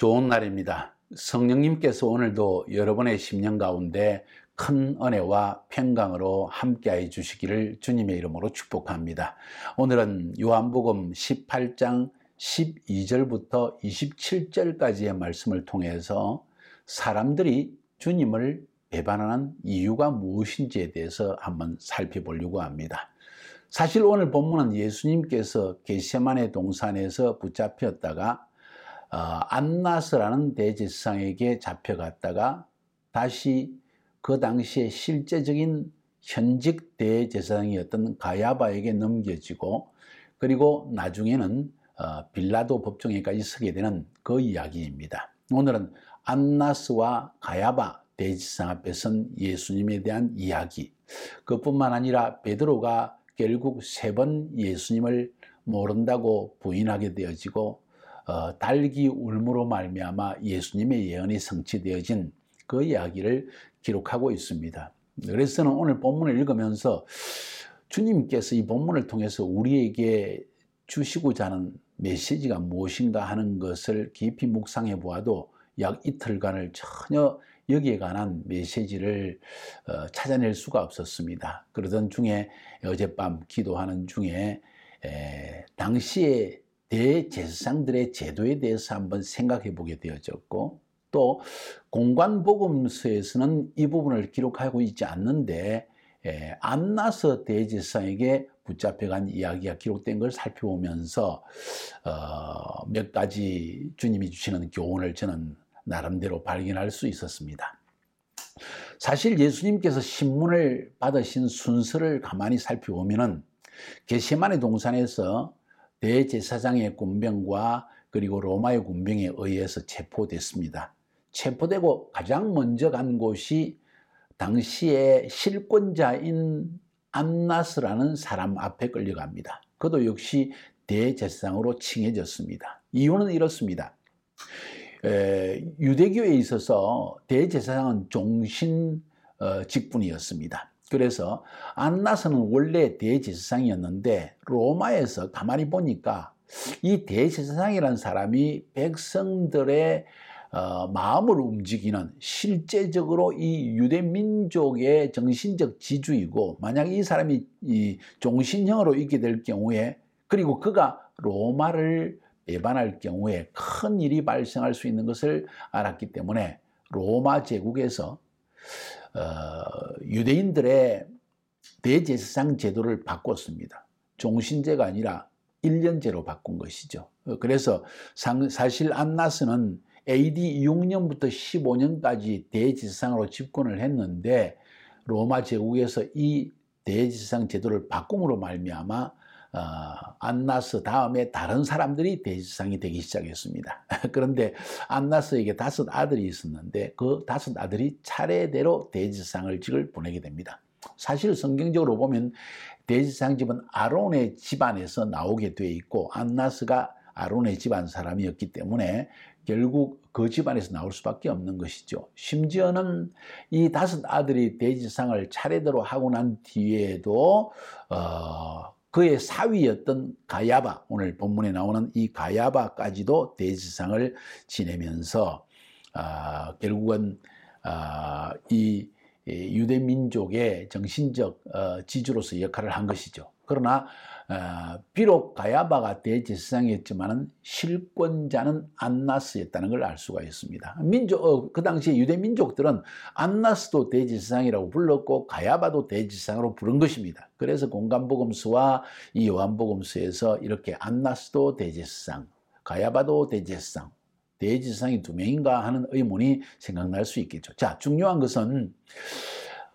좋은 날입니다. 성령님께서 오늘도 여러분의 심령 가운데 큰 은혜와 평강으로 함께해 주시기를 주님의 이름으로 축복합니다. 오늘은 요한복음 18장 12절부터 27절까지의 말씀을 통해서 사람들이 주님을 배반하는 이유가 무엇인지에 대해서 한번 살펴보려고 합니다. 사실 오늘 본문은 예수님께서 겟세마네 동산에서 붙잡혔다가 안나스라는 대제사장에게 잡혀갔다가 다시 그 당시에 실제적인 현직 대제사장이었던 가야바에게 넘겨지고, 그리고 나중에는 빌라도 법정에까지 서게 되는 그 이야기입니다. 오늘은 안나스와 가야바 대제사장 앞에 선 예수님에 대한 이야기, 그뿐만 아니라 베드로가 결국 3번 예수님을 모른다고 부인하게 되어지고 달기 울무로 말미암아 예수님의 예언이 성취되어진 그 이야기를 기록하고 있습니다. 그래서 오늘 본문을 읽으면서 주님께서 이 본문을 통해서 우리에게 주시고자 하는 메시지가 무엇인가 하는 것을 깊이 묵상해 보아도 약 이틀간을 전혀 여기에 관한 메시지를 찾아낼 수가 없었습니다. 그러던 중에 어젯밤 기도하는 중에 당시에 대제사장들의 제도에 대해서 한번 생각해 보게 되어졌고, 또 공관복음서에서는 이 부분을 기록하고 있지 않는데 안나스 대제사장에게 붙잡혀간 이야기가 기록된 걸 살펴보면서 몇 가지 주님이 주시는 교훈을 저는 나름대로 발견할 수 있었습니다. 사실 예수님께서 신문을 받으신 순서를 가만히 살펴보면은 겟세마네 동산에서 대제사장의 군병과 그리고 로마의 군병에 의해서 체포됐습니다. 체포되고 가장 먼저 간 곳이 당시의 실권자인 안나스라는 사람 앞에 끌려갑니다. 그도 역시 대제사장으로 칭해졌습니다. 이유는 이렇습니다. 유대교에 있어서 대제사장은 종신 직분이었습니다. 그래서 안나스는 원래 대제사장이었는데 로마에서 가만히 보니까 이 대제사장이라는 사람이 백성들의 마음을 움직이는, 실제적으로 이 유대 민족의 정신적 지주이고, 만약 이 사람이 이 종신형으로 있게 될 경우에, 그리고 그가 로마를 배반할 경우에 큰 일이 발생할 수 있는 것을 알았기 때문에 로마 제국에서 유대인들의 대제사장 제도를 바꿨습니다. 종신제가 아니라 1년제로 바꾼 것이죠. 그래서 사실 안나스는 AD 6년부터 15년까지 대제사장으로 집권을 했는데, 로마 제국에서 이 대제사장 제도를 바꿈으로 말미암아 안나스 다음에 다른 사람들이 대제사장이 되기 시작했습니다. 그런데 안나스에게 5 아들이 있었는데 그 5 아들이 차례대로 대제사장직을 보내게 됩니다. 사실 성경적으로 보면 대제사장 집은 아론의 집안에서 나오게 돼 있고, 안나스가 아론의 집안 사람이었기 때문에 결국 그 집안에서 나올 수밖에 없는 것이죠. 심지어는 이 5 아들이 대제사장을 차례대로 하고 난 뒤에도 그의 사위였던 가야바, 오늘 본문에 나오는 이 가야바까지도 대제사장을 지내면서 결국은 이 유대 민족의 정신적 지주로서 역할을 한 것이죠. 그러나 비록 가야바가 대제사장이었지만은 실권자는 안나스였다는 걸 알 수가 있습니다. 그 당시에 유대 민족들은 안나스도 대제사장이라고 불렀고 가야바도 대제사장으로 부른 것입니다. 그래서 공관복음서와 이 요한복음서에서 이렇게 안나스도 대제사장, 가야바도 대제사장, 대제사장이 2명인가 하는 의문이 생각날 수 있겠죠. 자, 중요한 것은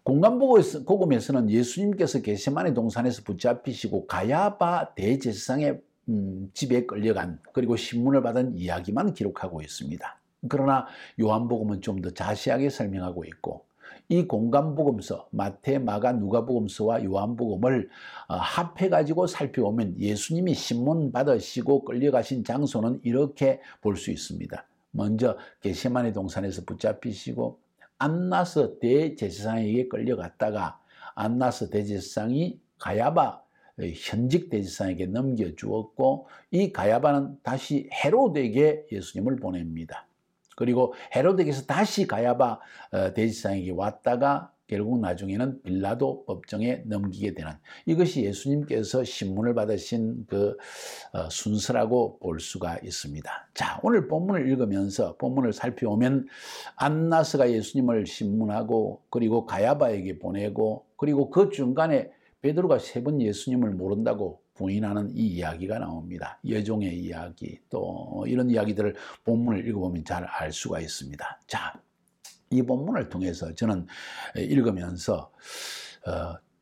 공관복음에서는 예수님께서 겟세마네 동산에서 붙잡히시고 가야바 대제사장의 집에 끌려간, 그리고 신문을 받은 이야기만 기록하고 있습니다. 그러나 요한복음은 좀 더 자세하게 설명하고 있고, 이 공관복음서, 마태, 마가, 누가복음서와 요한복음을 합해가지고 살펴보면 예수님이 신문 받으시고 끌려가신 장소는 이렇게 볼 수 있습니다. 먼저 겟세마네 동산에서 붙잡히시고 안나스 대제사장에게 끌려갔다가 안나스 대제사장이 가야바 현직 대제사장에게 넘겨주었고, 이 가야바는 다시 헤로드에게 예수님을 보냅니다. 그리고 헤로데께서 다시 가야바 대제사장에게 왔다가 결국 나중에는 빌라도 법정에 넘기게 되는, 이것이 예수님께서 신문을 받으신 그 순서라고 볼 수가 있습니다. 자, 오늘 본문을 읽으면서 본문을 살펴보면 안나스가 예수님을 신문하고 그리고 가야바에게 보내고 그리고 그 중간에 베드로가 3번 예수님을 모른다고 부인하는 이 이야기가 나옵니다. 여종의 이야기, 또 이런 이야기들을 본문을 읽어보면 잘 알 수가 있습니다. 자, 이 본문을 통해서 저는 읽으면서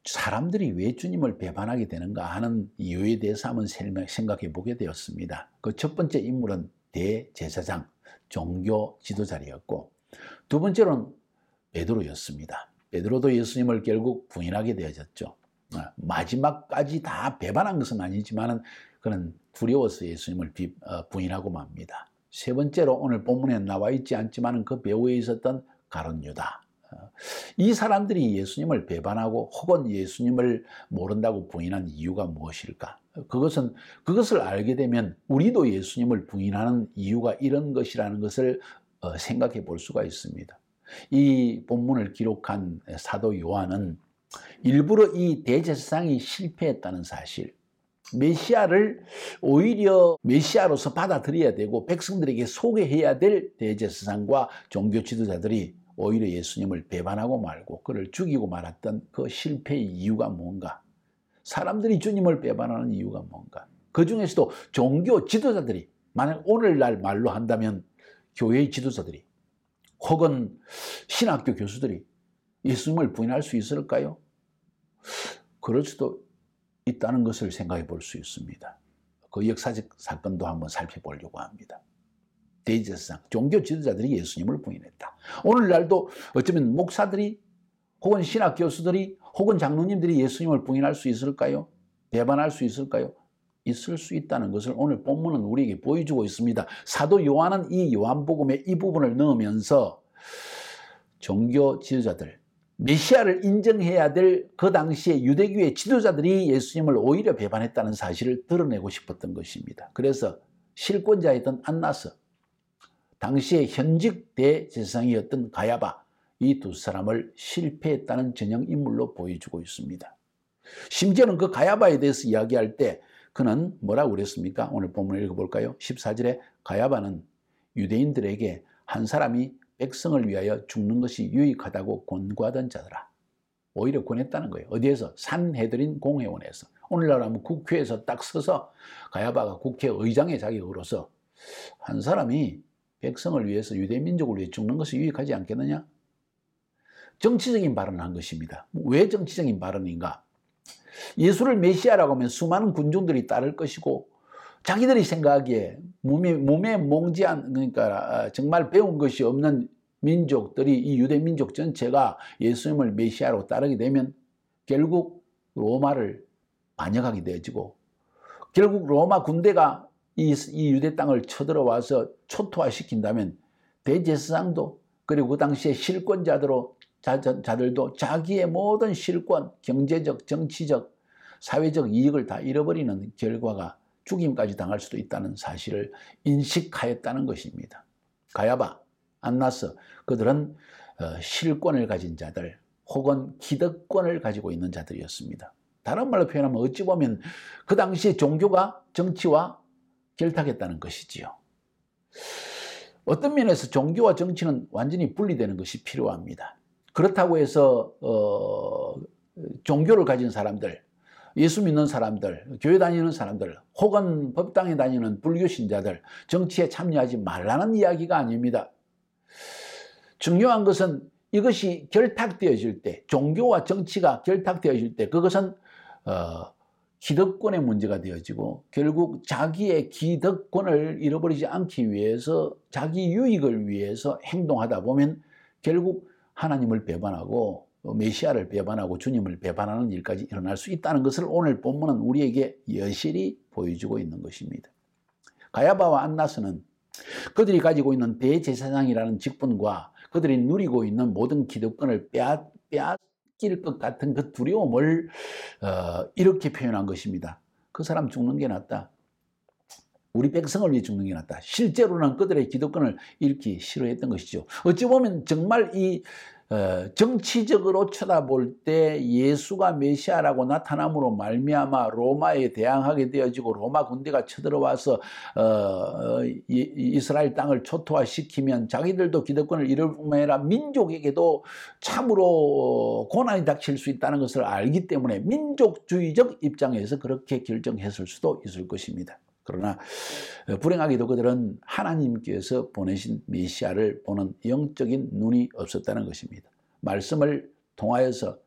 사람들이 왜 주님을 배반하게 되는가 하는 이유에 대해서 한번 생각해 보게 되었습니다. 그 첫 번째 인물은 대제사장, 종교 지도자였고, 두 번째로는 베드로였습니다. 베드로도 예수님을 결국 부인하게 되어졌죠. 마지막까지 다 배반한 것은 아니지만 그는 두려워서 예수님을 부인하고 맙니다. 세 번째로 오늘 본문에 나와 있지 않지만 그 배후에 있었던 가룟 유다. 이 사람들이 예수님을 배반하고 혹은 예수님을 모른다고 부인한 이유가 무엇일까? 그것을 알게 되면 우리도 예수님을 부인하는 이유가 이런 것이라는 것을 생각해 볼 수가 있습니다. 이 본문을 기록한 사도 요한은 일부러 이 대제사장이 실패했다는 사실, 메시아를 오히려 메시아로서 받아들여야 되고 백성들에게 소개해야 될 대제사장과 종교 지도자들이 오히려 예수님을 배반하고 말고 그를 죽이고 말았던 그 실패의 이유가 뭔가, 사람들이 주님을 배반하는 이유가 뭔가, 그 중에서도 종교 지도자들이, 만약 오늘날 말로 한다면 교회의 지도자들이 혹은 신학교 교수들이 예수님을 부인할 수 있을까요? 그럴 수도 있다는 것을 생각해 볼 수 있습니다. 그 역사적 사건도 한번 살펴보려고 합니다. 대제사장, 종교 지도자들이 예수님을 부인했다. 오늘날도 어쩌면 목사들이 혹은 신학 교수들이 혹은 장로님들이 예수님을 부인할 수 있을까요? 배반할 수 있을까요? 있을 수 있다는 것을 오늘 본문은 우리에게 보여주고 있습니다. 사도 요한은 이 요한복음에 이 부분을 넣으면서 종교 지도자들, 메시아를 인정해야 될 그 당시에 유대교의 지도자들이 예수님을 오히려 배반했다는 사실을 드러내고 싶었던 것입니다. 그래서 실권자였던 안나스, 당시의 현직 대제사장이었던 가야바, 이 두 사람을 실패했다는 전형 인물로 보여주고 있습니다. 심지어는 그 가야바에 대해서 이야기할 때 그는 뭐라고 그랬습니까? 오늘 본문을 읽어볼까요? 14절에 가야바는 유대인들에게 한 사람이 백성을 위하여 죽는 것이 유익하다고 권고하던 자더라. 오히려 권했다는 거예요. 어디에서? 산헤드린 공회원에서. 오늘날 하면 국회에서 딱 서서 가야바가 국회의장의 자격으로서 한 사람이 백성을 위해서, 유대 민족을 위해 죽는 것이 유익하지 않겠느냐? 정치적인 발언을 한 것입니다. 왜 정치적인 발언인가? 예수를 메시아라고 하면 수많은 군중들이 따를 것이고 자기들이 생각하기에 몸에 몽지한, 그러니까 정말 배운 것이 없는 민족들이, 이 유대 민족 전체가 예수님을 메시아로 따르게 되면 결국 로마를 반역하게 되어지고 결국 로마 군대가 이 유대 땅을 쳐들어와서 초토화시킨다면 대제사장도 그리고 그 당시에 실권자들도 자기의 모든 실권, 경제적, 정치적, 사회적 이익을 다 잃어버리는 결과가 죽임까지 당할 수도 있다는 사실을 인식하였다는 것입니다. 가야바, 안나스, 그들은 실권을 가진 자들 혹은 기득권을 가지고 있는 자들이었습니다. 다른 말로 표현하면 어찌 보면 그 당시에 종교가 정치와 결탁했다는 것이지요. 어떤 면에서 종교와 정치는 완전히 분리되는 것이 필요합니다. 그렇다고 해서 종교를 가진 사람들, 예수 믿는 사람들, 교회 다니는 사람들, 혹은 법당에 다니는 불교 신자들, 정치에 참여하지 말라는 이야기가 아닙니다. 중요한 것은 이것이 결탁되어질 때, 종교와 정치가 결탁되어질 때 그것은 기득권의 문제가 되어지고 결국 자기의 기득권을 잃어버리지 않기 위해서 자기 유익을 위해서 행동하다 보면 결국 하나님을 배반하고 메시아를 배반하고 주님을 배반하는 일까지 일어날 수 있다는 것을 오늘 본문은 우리에게 여실히 보여주고 있는 것입니다. 가야바와 안나스는 그들이 가지고 있는 대제사장이라는 직분과 그들이 누리고 있는 모든 기득권을 빼앗길 것 같은 그 두려움을 이렇게 표현한 것입니다. 그 사람 죽는 게 낫다. 우리 백성을 위해 죽는 게 낫다. 실제로는 그들의 기득권을 잃기 싫어했던 것이죠. 어찌 보면 정말 이 정치적으로 쳐다볼 때 예수가 메시아라고 나타남으로 말미암아 로마에 대항하게 되어지고 로마 군대가 쳐들어와서 이스라엘 땅을 초토화시키면 자기들도 기득권을 잃을 뿐만 아니라 민족에게도 참으로 고난이 닥칠 수 있다는 것을 알기 때문에 민족주의적 입장에서 그렇게 결정했을 수도 있을 것입니다. 그러나 불행하게도 그들은 하나님께서 보내신 메시아를 보는 영적인 눈이 없었다는 것입니다. 말씀을 통하여서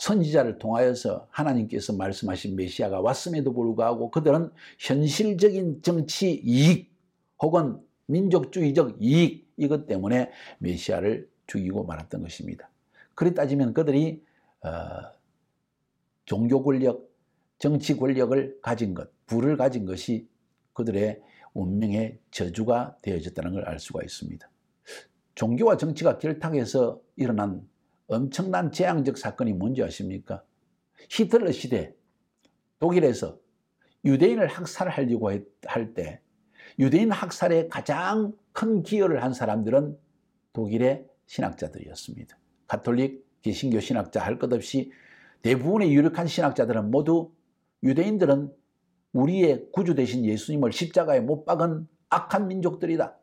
선지자를 통하여서 하나님께서 말씀하신 메시아가 왔음에도 불구하고 그들은 현실적인 정치 이익 혹은 민족주의적 이익 이것 때문에 메시아를 죽이고 말았던 것입니다. 그리 따지면 그들이 종교 권력, 정치 권력을 가진 것, 부를 가진 것이 그들의 운명의 저주가 되어졌다는 걸 알 수가 있습니다. 종교와 정치가 결탁해서 일어난 엄청난 재앙적 사건이 뭔지 아십니까? 히틀러 시대 독일에서 유대인을 학살하려고 할 때 유대인 학살에 가장 큰 기여를 한 사람들은 독일의 신학자들이었습니다. 가톨릭, 개신교 신학자 할 것 없이 대부분의 유력한 신학자들은 모두 유대인들은 우리의 구주 되신 예수님을 십자가에 못 박은 악한 민족들이다.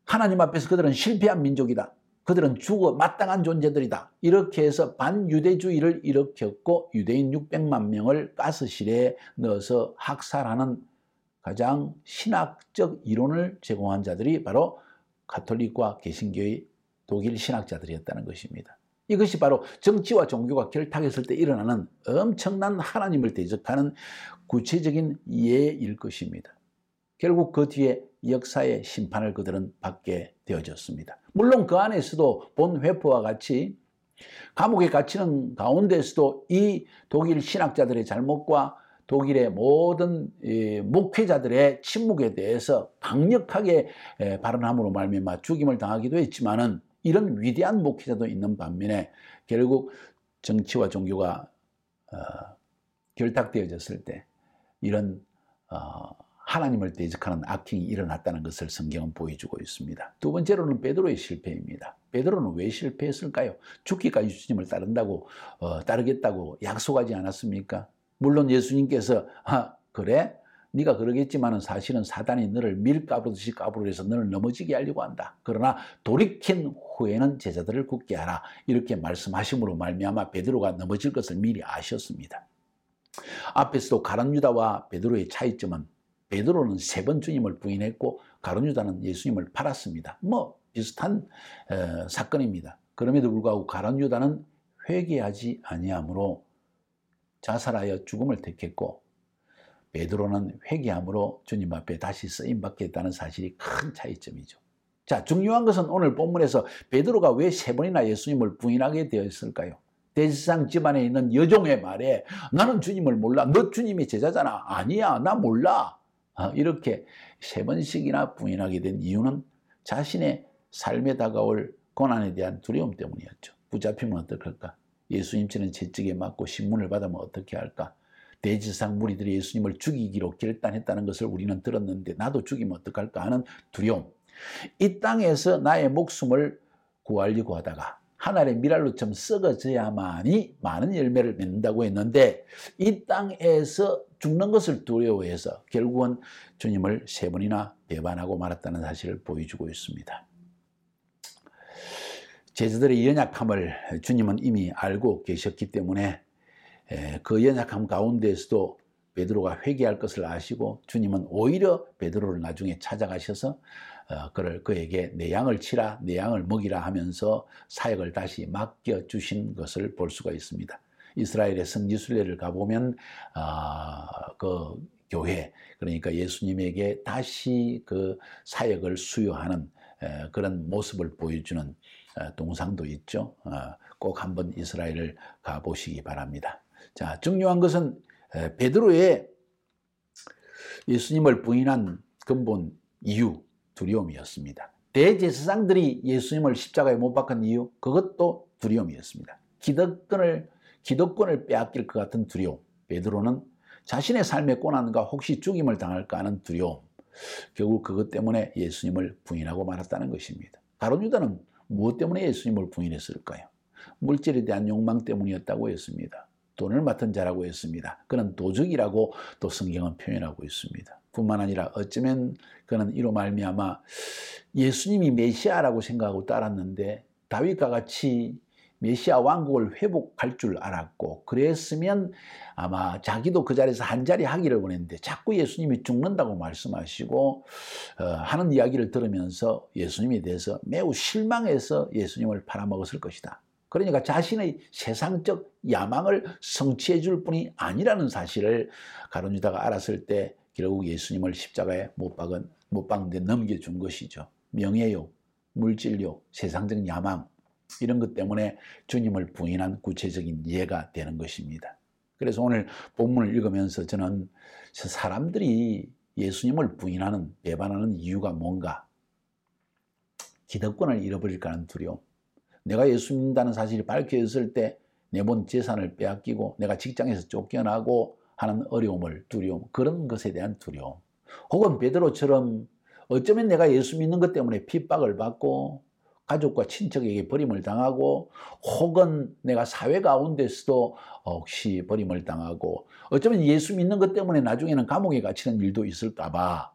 하나님 앞에서 그들은 실패한 민족이다. 그들은 죽어 마땅한 존재들이다. 이렇게 해서 반유대주의를 일으켰고 유대인 600만 명을 가스실에 넣어서 학살하는 가장 신학적 이론을 제공한 자들이 바로 가톨릭과 개신교의 독일 신학자들이었다는 것입니다. 이것이 바로 정치와 종교가 결탁했을 때 일어나는 엄청난 하나님을 대적하는 구체적인 예일 것입니다. 결국 그 뒤에 역사의 심판을 그들은 받게 되어졌습니다. 물론 그 안에서도 본 회포와 같이 감옥에 갇히는 가운데서도 이 독일 신학자들의 잘못과 독일의 모든 목회자들의 침묵에 대해서 강력하게 발언함으로 말미암아 죽임을 당하기도 했지만은 이런 위대한 목회자도 있는 반면에 결국 정치와 종교가 결탁되어졌을 때 이런 하나님을 대적하는 악행이 일어났다는 것을 성경은 보여주고 있습니다. 두 번째로는 베드로의 실패입니다. 베드로는 왜 실패했을까요? 죽기까지 주님을 따르겠다고 약속하지 않았습니까? 물론 예수님께서 그래? 네가 그러겠지만은 사실은 사단이 너를 밀가부르듯이 까부르해서 너를 넘어지게 하려고 한다. 그러나 돌이킨 후에는 제자들을 굳게 하라. 이렇게 말씀하심으로 말미암아 베드로가 넘어질 것을 미리 아셨습니다. 앞에서도 가룟 유다와 베드로의 차이점은 베드로는 3번 주님을 부인했고 가룟 유다는 예수님을 팔았습니다. 비슷한 사건입니다. 그럼에도 불구하고 가룟 유다는 회개하지 아니하므로 자살하여 죽음을 택했고 베드로는 회개함으로 주님 앞에 다시 쓰임받게 했다는 사실이 큰 차이점이죠. 자, 중요한 것은 오늘 본문에서 베드로가 왜 3번이나 예수님을 부인하게 되었을까요? 대지상 집안에 있는 여종의 말에 나는 주님을 몰라. 너 주님의 제자잖아. 아니야, 나 몰라. 이렇게 3번씩이나 부인하게 된 이유는 자신의 삶에 다가올 고난에 대한 두려움 때문이었죠. 붙잡히면 어떡할까? 예수님처럼 채찍에 맞고 신문을 받으면 어떻게 할까? 대지상 무리들이 예수님을 죽이기로 결단했다는 것을 우리는 들었는데 나도 죽이면 어떡할까 하는 두려움. 이 땅에서 나의 목숨을 구하려고 하다가 하늘의 미랄로처럼 썩어져야만이 많은 열매를 맺는다고 했는데 이 땅에서 죽는 것을 두려워해서 결국은 주님을 3번이나 배반하고 말았다는 사실을 보여주고 있습니다. 제자들의 연약함을 주님은 이미 알고 계셨기 때문에 그 연약함 가운데에서도 베드로가 회개할 것을 아시고 주님은 오히려 베드로를 나중에 찾아가셔서 그에게 내 양을 치라, 내 양을 먹이라 하면서 사역을 다시 맡겨주신 것을 볼 수가 있습니다. 이스라엘의 성지순례를 가보면 그 교회, 그러니까 예수님에게 다시 그 사역을 수여하는 그런 모습을 보여주는 동상도 있죠. 꼭 한번 이스라엘을 가보시기 바랍니다. 자, 중요한 것은 베드로의 예수님을 부인한 근본 이유, 두려움이었습니다. 대제사장들이 예수님을 십자가에 못 박은 이유, 그것도 두려움이었습니다. 기득권을 빼앗길 것 같은 두려움. 베드로는 자신의 삶의 고난과 혹시 죽임을 당할까 하는 두려움, 결국 그것 때문에 예수님을 부인하고 말았다는 것입니다. 가룟 유다는 무엇 때문에 예수님을 부인했을까요? 물질에 대한 욕망 때문이었다고 했습니다. 돈을 맡은 자라고 했습니다. 그는 도적이라고 또 성경은 표현하고 있습니다. 뿐만 아니라 어쩌면 그는 이로 말미암아 예수님이 메시아라고 생각하고 따랐는데 다윗과 같이 메시아 왕국을 회복할 줄 알았고, 그랬으면 아마 자기도 그 자리에서 한 자리 하기를 원했는데 자꾸 예수님이 죽는다고 말씀하시고 하는 이야기를 들으면서 예수님에 대해서 매우 실망해서 예수님을 팔아먹었을 것이다. 그러니까 자신의 세상적 야망을 성취해 줄 뿐이 아니라는 사실을 가룟 유다가 알았을 때 결국 예수님을 십자가에 못 박는데 넘겨준 것이죠. 명예욕, 물질욕, 세상적 야망, 이런 것 때문에 주님을 부인한 구체적인 예가 되는 것입니다. 그래서 오늘 본문을 읽으면서 저는 사람들이 예수님을 부인하는, 배반하는 이유가 뭔가? 기득권을 잃어버릴까 하는 두려움. 내가 예수 믿는다는 사실이 밝혀졌을 때 내 본 재산을 빼앗기고 내가 직장에서 쫓겨나고 하는 어려움을, 두려움, 그런 것에 대한 두려움. 혹은 베드로처럼 어쩌면 내가 예수 믿는 것 때문에 핍박을 받고 가족과 친척에게 버림을 당하고, 혹은 내가 사회 가운데서도 혹시 버림을 당하고, 어쩌면 예수 믿는 것 때문에 나중에는 감옥에 갇히는 일도 있을까 봐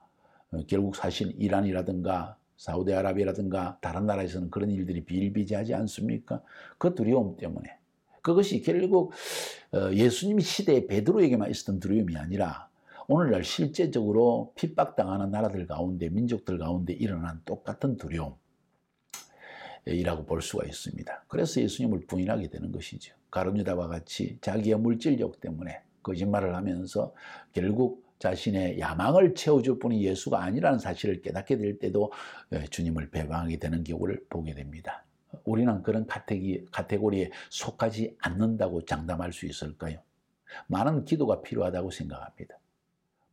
결국 사실 이란이라든가 사우디아라비아라든가 다른 나라에서는 그런 일들이 비일비재하지 않습니까? 그 두려움 때문에. 그것이 결국 예수님 시대에 베드로에게만 있었던 두려움이 아니라 오늘날 실제적으로 핍박당하는 나라들 가운데, 민족들 가운데 일어난 똑같은 두려움이라고 볼 수가 있습니다. 그래서 예수님을 부인하게 되는 것이죠. 가룟 유다와 같이 자기의 물질욕 때문에 거짓말을 하면서 결국 자신의 야망을 채워줄 뿐이 예수가 아니라는 사실을 깨닫게 될 때도 주님을 배반하게 되는 경우를 보게 됩니다. 우리는 그런 카테고리에 속하지 않는다고 장담할 수 있을까요? 많은 기도가 필요하다고 생각합니다.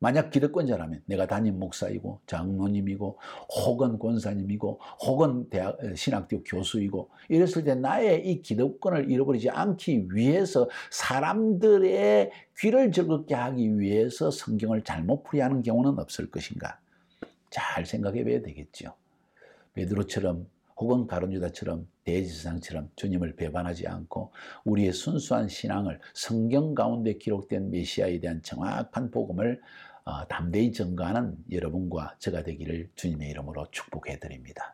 만약 기득권자라면 내가 담임 목사이고 장로님이고 혹은 권사님이고 혹은 신학교 교수이고 이랬을 때 나의 이 기득권을 잃어버리지 않기 위해서, 사람들의 귀를 즐겁게 하기 위해서 성경을 잘못 풀이하는 경우는 없을 것인가? 잘 생각해 봐야 되겠죠. 베드로처럼 혹은 가룟 유다처럼 대제사장처럼 주님을 배반하지 않고 우리의 순수한 신앙을, 성경 가운데 기록된 메시아에 대한 정확한 복음을 담대히 전가하는 여러분과 제가 되기를 주님의 이름으로 축복해 드립니다.